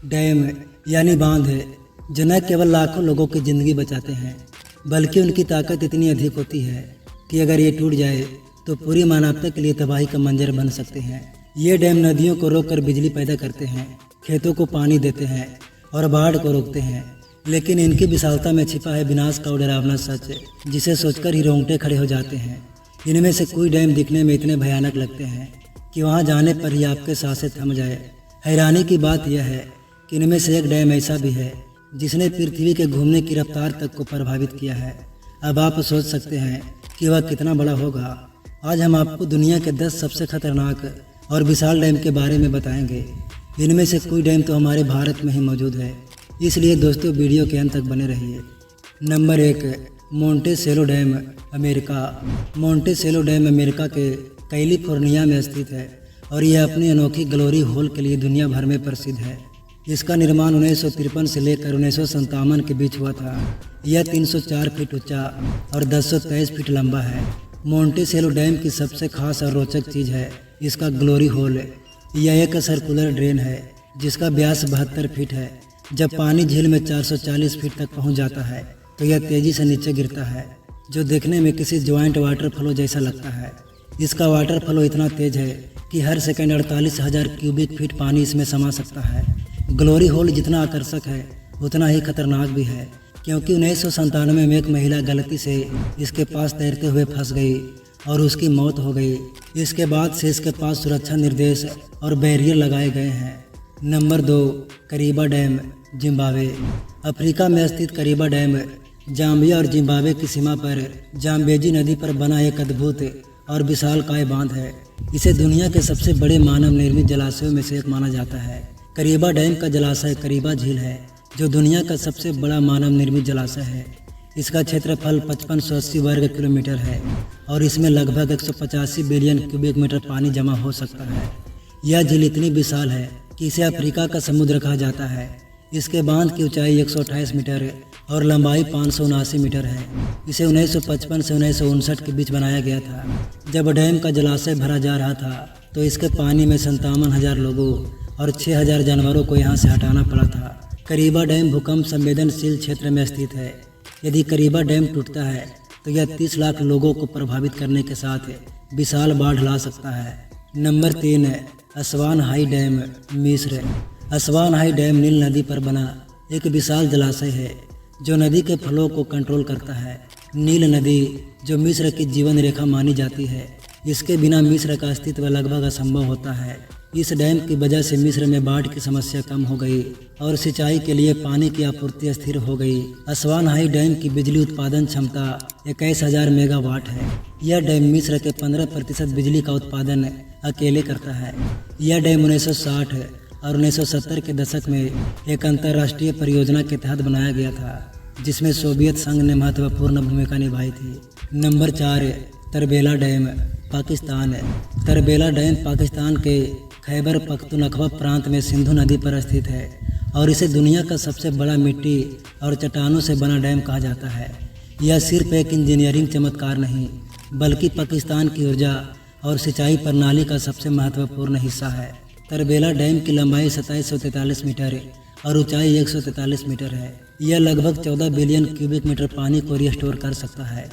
Dam यानी बांध जो न केवल लाखों लोगों की ज़िंदगी बचाते हैं बल्कि उनकी ताकत इतनी अधिक होती है कि अगर ये टूट जाए तो पूरी मानवता के लिए तबाही का मंजर बन सकते हैं। ये डैम नदियों को रोककर बिजली पैदा करते हैं, खेतों को पानी देते हैं और बाढ़ को रोकते हैं। लेकिन इनकी विशालता में छिपा है विनाश का डरावना सच, जिसे सोचकर ही रोंगटे खड़े हो जाते हैं। इनमें से कोई डैम दिखने में इतने भयानक लगते हैं कि वहां जाने पर ही आपके सांसें थम जाए। हैरानी की बात यह है कि इनमें से एक डैम ऐसा भी है जिसने पृथ्वी के घूमने की रफ्तार तक को प्रभावित किया है। अब आप सोच सकते हैं कि वह कितना बड़ा होगा। आज हम आपको दुनिया के 10 सबसे खतरनाक और विशाल डैम के बारे में बताएंगे। इनमें से कोई डैम तो हमारे भारत में ही मौजूद है, इसलिए दोस्तों वीडियो के अंत तक बने रहिए। Number 1, Monticello dam, America. Monticello dam America के कैलिफोर्निया में स्थित है और यह अपनी अनोखी ग्लोरी होल के लिए दुनिया भर में प्रसिद्ध है। इसका निर्माण 1953 से लेकर 1957 के बीच हुआ था। यह 304 फीट ऊंचा और 1023 फीट लंबा है। मोंटेसेलो डैम की सबसे खास और रोचक चीज़ है इसका ग्लोरी होल। यह एक सर्कुलर ड्रेन है जिसका व्यास 72 फीट है। जब पानी झील में 440 फीट तक पहुंच जाता है तो यह तेज़ी से नीचे गिरता है, जो देखने में किसी ज्वाइंट वाटर फ्लो जैसा लगता है। इसका वाटर फ्लो इतना तेज है कि हर सेकंड 48,000 क्यूबिक फीट पानी इसमें समा सकता है। ग्लोरी होल जितना आकर्षक है उतना ही खतरनाक भी है, क्योंकि 1997 में एक महिला गलती से इसके पास तैरते हुए फंस गई और उसकी मौत हो गई। इसके बाद से इसके पास सुरक्षा निर्देश और बैरियर लगाए गए हैं। Number 2, Kariba dam, Zimbabwe. Africa में स्थित करीबा डैम जाम्बिया और जिम्बाब्वे की सीमा पर जाम्बेजी नदी पर बना एक अद्भुत और विशालकाय बांध है। इसे दुनिया के सबसे बड़े मानव निर्मित जलाशयों में से एक माना जाता है। करीबा डैम का जलाशय करीबा झील है, जो दुनिया का सबसे बड़ा मानव निर्मित जलाशय है। इसका क्षेत्रफल 5580 वर्ग किलोमीटर है और इसमें लगभग 185 बिलियन क्यूबिक मीटर पानी जमा हो सकता है। यह झील इतनी विशाल है कि इसे अफ्रीका का समुद्र कहा जाता है। इसके बांध की ऊंचाई 128 मीटर और लंबाई 579 मीटर है। इसे 1955 से 1959 के बीच बनाया गया था। जब डैम का जलाशय भरा जा रहा था तो इसके पानी में 57,000 लोगों और 6,000 जानवरों को यहाँ से हटाना पड़ा था। करीबा डैम भूकंप संवेदनशील क्षेत्र में स्थित है। यदि करीबा डैम टूटता है तो यह 30 लाख लोगों को प्रभावित करने के साथ विशाल बाढ़ ला सकता है। नंबर 3, अस्वान हाई डैम, मिस्र। अस्वान हाई डैम नील नदी पर बना एक विशाल जलाशय है जो नदी के फ्लो को कंट्रोल करता है। नील नदी, जो मिस्र की जीवन रेखा मानी जाती है, इसके बिना मिस्र का अस्तित्व लगभग असंभव होता है। इस डैम की वजह से मिस्र में बाढ़ की समस्या कम हो गई और सिंचाई के लिए पानी की आपूर्ति स्थिर हो गई। अस्वान हाई डैम की बिजली उत्पादन क्षमता 21,000 मेगावाट है। यह डैम मिस्र के 15% बिजली का उत्पादन अकेले करता है। यह डैम 1960 और 1970 के दशक में एक अंतर्राष्ट्रीय परियोजना के तहत बनाया गया था, जिसमें सोवियत संघ ने महत्वपूर्ण भूमिका निभाई थी। Number 4, Tarbela dam, Pakistan. Tarbela dam Pakistan के खैबर पख्तूनख्वा प्रांत में सिंधु नदी पर स्थित है और इसे दुनिया का सबसे बड़ा मिट्टी और चट्टानों से बना डैम कहा जाता है। यह सिर्फ एक इंजीनियरिंग चमत्कार नहीं, बल्कि पाकिस्तान की ऊर्जा और सिंचाई प्रणाली का सबसे महत्वपूर्ण हिस्सा है। तरबेला डैम की लंबाई 2743 मीटर और ऊंचाई 143 मीटर है। यह लगभग 14 बिलियन क्यूबिक मीटर पानी को रिस्टोर कर सकता है।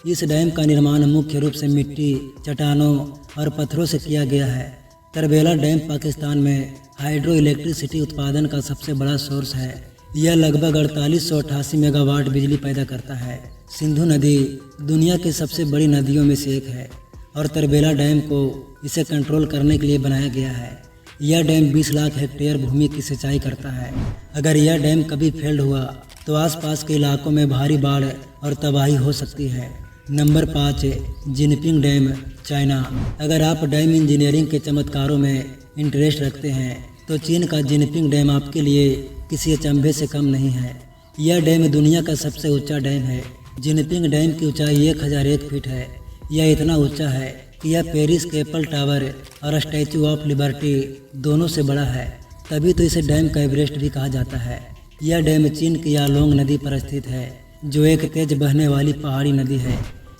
इस डैम का निर्माण मुख्य रूप से मिट्टी, चट्टानों और पत्थरों से किया गया है। तरबेला डैम पाकिस्तान में हाइड्रो इलेक्ट्रिसिटी उत्पादन का सबसे बड़ा सोर्स है। यह लगभग 4888 मेगावाट बिजली पैदा करता है। सिंधु नदी दुनिया की सबसे बड़ी नदियों में से एक है और तरबेला डैम को इसे कंट्रोल करने के लिए बनाया गया है। यह डैम 20 लाख हेक्टेयर भूमि की सिंचाई करता है। अगर यह डैम कभी फेल्ड हुआ तो आसपास के इलाकों में भारी बाढ़ और तबाही हो सकती है। Number 5, Jinping dam, China. अगर आप डैम इंजीनियरिंग के चमत्कारों में इंटरेस्ट रखते हैं तो चीन का जिनपिंग डैम आपके लिए किसी अचंभे से कम नहीं है। यह डैम दुनिया का सबसे ऊंचा डैम है। जिनपिंग डैम की ऊंचाई 1001 फीट है। यह इतना ऊंचा है कि यह पेरिस के एफल टावर और स्टैचू ऑफ लिबर्टी दोनों से बड़ा है। तभी तो इसे डैम का एवरेस्ट भी कहा जाता है। यह डैम चीन की यालोंग नदी पर स्थित है, जो एक तेज बहने वाली पहाड़ी नदी है।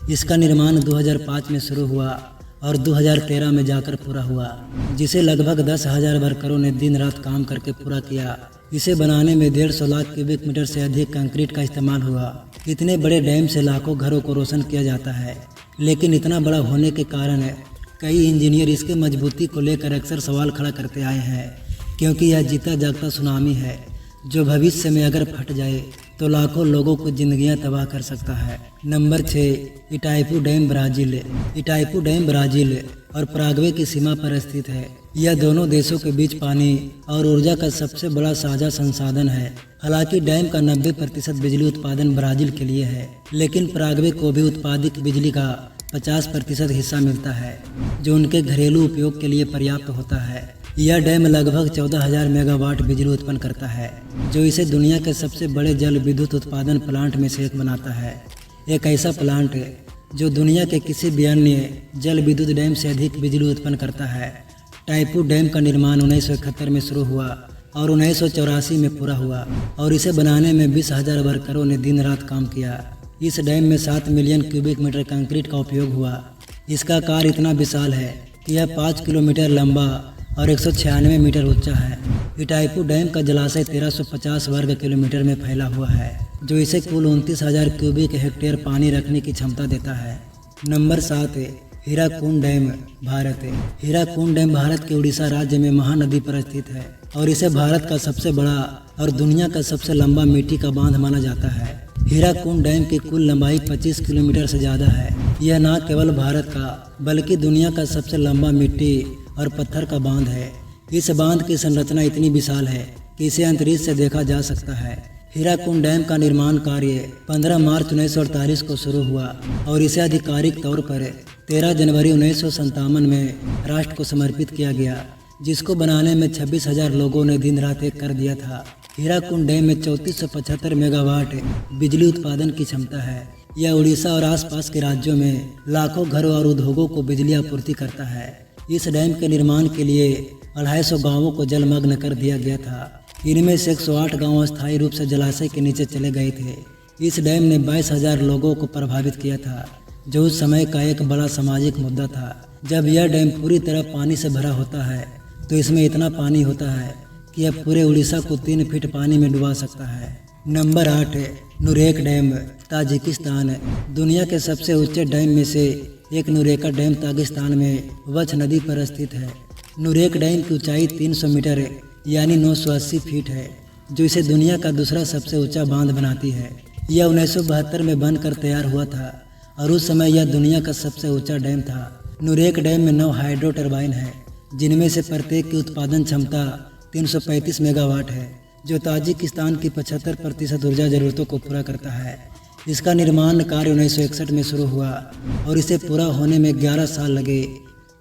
इसका निर्माण 2005 में शुरू हुआ और 2013 में जाकर पूरा हुआ, जिसे लगभग 10,000 वर्करों ने दिन रात काम करके पूरा किया। इसे बनाने में 150 लाख क्यूबिक मीटर से अधिक कंक्रीट का इस्तेमाल हुआ। इतने बड़े डैम से लाखों घरों को रोशन किया जाता है, लेकिन इतना बड़ा होने के कारण कई इंजीनियर इसके मजबूती को लेकर अक्सर सवाल खड़ा करते आए हैं, क्योंकि यह जीता जागता सुनामी है जो भविष्य में अगर फट जाए तो लाखों लोगों को जिंदगियां तबाह कर सकता है। Number 6, Itaipu dam Brazil. Itaipu dam Brazil और पराग्वे की सीमा पर स्थित है। यह दोनों देशों के बीच पानी और ऊर्जा का सबसे बड़ा साझा संसाधन है। हालांकि डैम का 90% बिजली उत्पादन ब्राज़ील के लिए है, लेकिन पराग्वे को भी उत्पादित बिजली का 50% हिस्सा मिलता है, जो उनके घरेलू उपयोग के लिए पर्याप्त होता है। यह डैम लगभग 14,000 मेगावाट बिजली उत्पन्न करता है, जो इसे दुनिया के सबसे बड़े जल विद्युत उत्पादन प्लांट में से एक बनाता है। एक ऐसा प्लांट जो दुनिया के किसी भी अन्य जल विद्युत डैम से अधिक बिजली उत्पन्न करता है। टाइपू डैम का निर्माण 1971 में शुरू हुआ और 1984 में पूरा हुआ, और इसे बनाने में 20,000 वर्करों ने दिन रात काम किया। इस डैम में 7 मिलियन क्यूबिक मीटर कंक्रीट का उपयोग हुआ। इसका आकार इतना विशाल है कि यह 5 किलोमीटर लंबा और 196 मीटर ऊंचा है। इटाइपू डैम का जलाशय 1350 वर्ग किलोमीटर में फैला हुआ है, जो इसे कुल 29,000 क्यूबिक हेक्टेयर पानी रखने की क्षमता देता है। Number 7, Hirakud dam, Bharat. Hirakud dam Bharat के उड़ीसा राज्य में महानदी पर स्थित है और इसे भारत का सबसे बड़ा और दुनिया का सबसे लंबा मिट्टी का बांध माना जाता है। हीराकुंड डैम की कुल लंबाई 25 किलोमीटर से ज़्यादा है। यह न केवल भारत का बल्कि दुनिया का सबसे लंबा मिट्टी और पत्थर का बांध है। इस बांध की संरचना इतनी विशाल है कि इसे अंतरिक्ष से देखा जा सकता है। हीराकुंड डैम का निर्माण कार्य 15 मार्च 1948 को शुरू हुआ और इसे आधिकारिक तौर पर 13 जनवरी 1957 में राष्ट्र को समर्पित किया गया, जिसको बनाने में 26,000 लोगों ने दिन रात एक कर दिया था। हीराकुंड डैम में 3475 मेगावाट बिजली उत्पादन की क्षमता है। यह उड़ीसा और आसपास के राज्यों में लाखों घरों और उद्योगों को बिजली आपूर्ति करता है। इस डैम के निर्माण के लिए 250 गांवों को जलमग्न कर दिया गया था। इनमें से 108 गांव अस्थायी रूप से जलाशय के नीचे चले गए थे। इस डैम ने 22,000 लोगों को प्रभावित किया था, जो उस समय का एक बड़ा सामाजिक मुद्दा था। जब यह डैम पूरी तरह पानी से भरा होता है तो इसमें इतना पानी होता है कि यह पूरे उड़ीसा को 3 फीट पानी में डुबा सकता है। Number 8, Nurek dam, Tajikistan. दुनिया के सबसे ऊंचे डैम में से एक नुरेका डैम ताजिकिस्तान में वछ नदी पर स्थित है। नुरेक डैम की ऊंचाई 300 मीटर यानी 980 फीट है, जो इसे दुनिया का दूसरा सबसे ऊंचा बांध बनाती है। यह 1972 में बनकर तैयार हुआ था और उस समय यह दुनिया का सबसे ऊंचा डैम था। नुरेक डैम में 9 हाइड्रो टर्बाइन है, जिनमें से प्रत्येक की उत्पादन क्षमता 335 मेगावाट है, जो ताजिकिस्तान की 75% ऊर्जा जरूरतों को पूरा करता है। इसका निर्माण कार्य 1961 में शुरू हुआ और इसे पूरा होने में 11 साल लगे।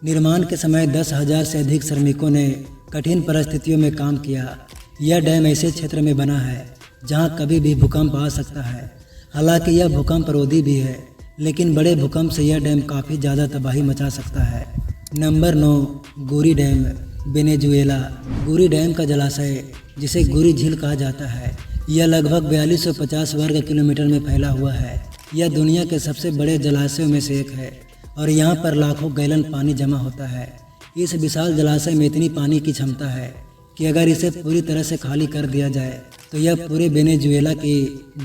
निर्माण के समय 10,000 से अधिक श्रमिकों ने कठिन परिस्थितियों में काम किया। यह डैम ऐसे क्षेत्र में बना है जहां कभी भी भूकंप आ सकता है। हालांकि यह भूकंप रोधी भी है, लेकिन बड़े भूकंप से यह डैम काफ़ी ज़्यादा तबाही मचा सकता है। नंबर 9, गुरी डैम, वेनेजुएला। गुरी डैम का जलाशय, जिसे गुरी झील कहा जाता है, यह लगभग 4250 वर्ग किलोमीटर में फैला हुआ है। यह दुनिया के सबसे बड़े जलाशयों में से एक है और यहाँ पर लाखों गैलन पानी जमा होता है। इस विशाल जलाशय में इतनी पानी की क्षमता है कि अगर इसे पूरी तरह से खाली कर दिया जाए तो यह पूरे वेनेजुएला की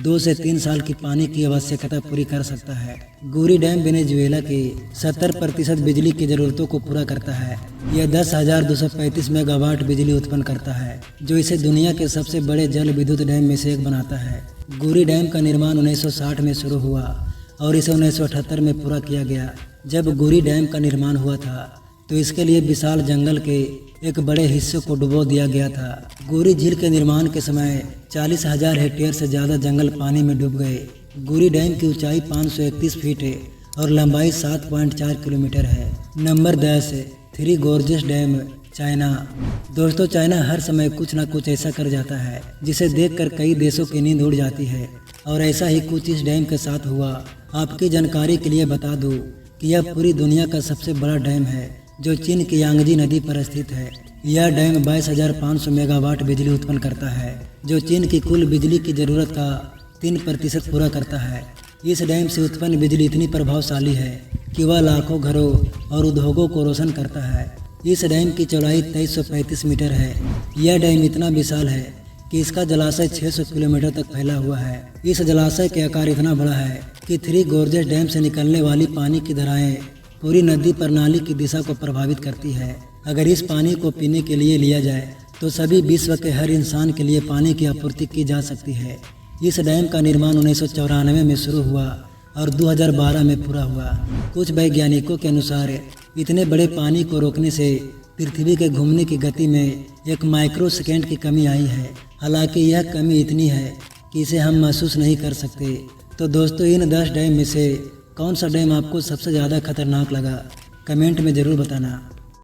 2 से 3 साल की पानी की आवश्यकता पूरी कर सकता है। गुरी डैम वेनेजुएला की 70% बिजली की ज़रूरतों को पूरा करता है। यह 10,235 मेगावाट बिजली उत्पन्न करता है, जो इसे दुनिया के सबसे बड़े जल विद्युत डैम में से एक बनाता है। गुरी डैम का निर्माण 1960 में शुरू हुआ और इसे 1978 में पूरा किया गया। जब गुरी डैम का निर्माण हुआ था तो इसके लिए विशाल जंगल के एक बड़े हिस्से को डुबो दिया गया था। गुरी झील के निर्माण के समय 40,000 हेक्टेयर से ज़्यादा जंगल पानी में डूब गए। गुरी डैम की ऊंचाई 531 फीट है और लंबाई 7.4 किलोमीटर है। Number 10, three gorges dam, China. दोस्तों, चाइना हर समय कुछ ना कुछ ऐसा कर जाता है जिसे देखकर कई देशों की नींद उड़ जाती है, और ऐसा ही कुछ इस डैम के साथ हुआ। आपकी जानकारी के लिए बता दूं कि यह पूरी दुनिया का सबसे बड़ा डैम है, जो चीन की यांगजी नदी पर स्थित है। यह डैम 22,500 मेगावाट बिजली उत्पन्न करता है, जो चीन की कुल बिजली की ज़रूरत का 3% पूरा करता है। इस डैम से उत्पन्न बिजली इतनी प्रभावशाली है कि वह लाखों घरों और उद्योगों को रोशन करता है। इस डैम की चौड़ाई 2335 मीटर है। यह डैम इतना विशाल है कि इसका जलाशय 600 किलोमीटर तक फैला हुआ है। इस जलाशय के आकार इतना बड़ा है कि थ्री गोर्जेस डैम से निकलने वाली पानी की धाराएं पूरी नदी प्रणाली की दिशा को प्रभावित करती है। अगर इस पानी को पीने के लिए लिया जाए तो सभी विश्व के हर इंसान के लिए पानी की आपूर्ति की जा सकती है। इस डैम का निर्माण 1994 में शुरू हुआ और 2012 में पूरा हुआ। कुछ वैज्ञानिकों के अनुसार इतने बड़े पानी को रोकने से पृथ्वी के घूमने की गति में 1 माइक्रो सेकेंड की कमी आई है। हालांकि यह कमी इतनी है कि इसे हम महसूस नहीं कर सकते। तो दोस्तों, इन 10 डैम में से कौन सा डैम आपको सबसे ज़्यादा खतरनाक लगा, कमेंट में ज़रूर बताना।